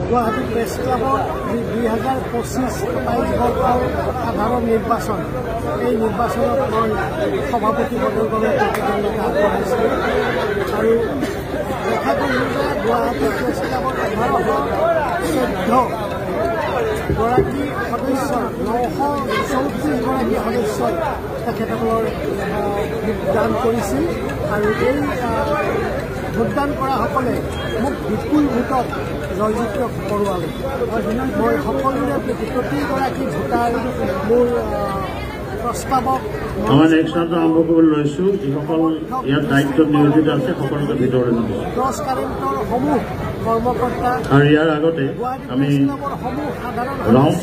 Guwahati press ক্লাবত 2025 বৰ্ষৰ সাধাৰণ নিৰ্বাচন এই নিৰ্বাচনত মই সভাপতি পদৰ বাবে প্ৰতিদ্বন্দ্বিতা আগবঢ়াইছিলোঁ আৰু দেখা গ'ল যে গুৱাহাটী প্ৰেছ ক্লাবত 1114 গৰাকী সদস্য 934গৰাকী সদস্যই তেখেতসকলৰ ভোটদান কৰিছিল আৰু এই ভোটদান কৰাসকলে মোক বিপুল ভোটত জয়যুক্ত কৰোৱালে। মই সকলোৰে প্ৰতিগৰাকী ভোটাৰ মোৰ প্ৰস্তাৱক আমাৰ নেক্সট আৰম্ভ কৰিবলৈ লৈছোঁ যিসকল ইয়াত দায়িত্বত নিয়োজিত আছে সকলোকে ভিতৰলৈ নিছোঁ। ক্ৰছ কাৰেণ্টৰ সমূহ কৰ্মকৰ্তা আৰু ইয়াৰ আগতে আমি ৰাউণ্ড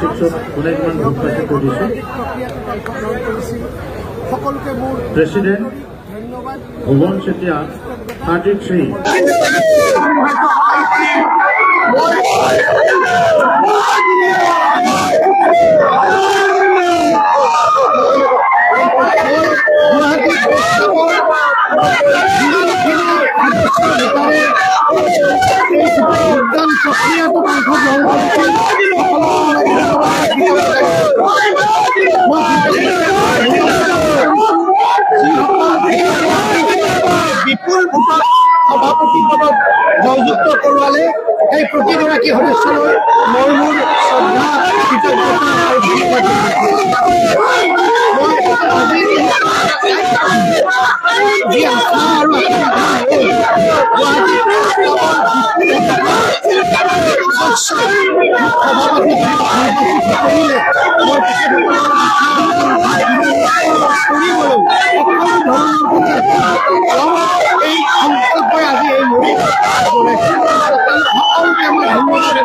6ত কোনে কিমান ভোট পাইছে কৈ দিছোঁ। সকলোকে মোৰ প্ৰেচিডেণ্ট ধন্যবাদ। ভুৱন চেতিয়া 33 বিপুল ভোটত সভাপতি পদত জয়যুক্ত কৰোৱালে। এই প্ৰতিগৰাকী সদস্যলৈ মই মোৰ শ্ৰদ্ধা কৃতজ্ঞতা আৰু ধন্যবাদ যি আশা আৰু সভাপতি কৰিলে মই এই সংকল্পই আজি এই সকলোকে আমাৰ ধন্যবাদ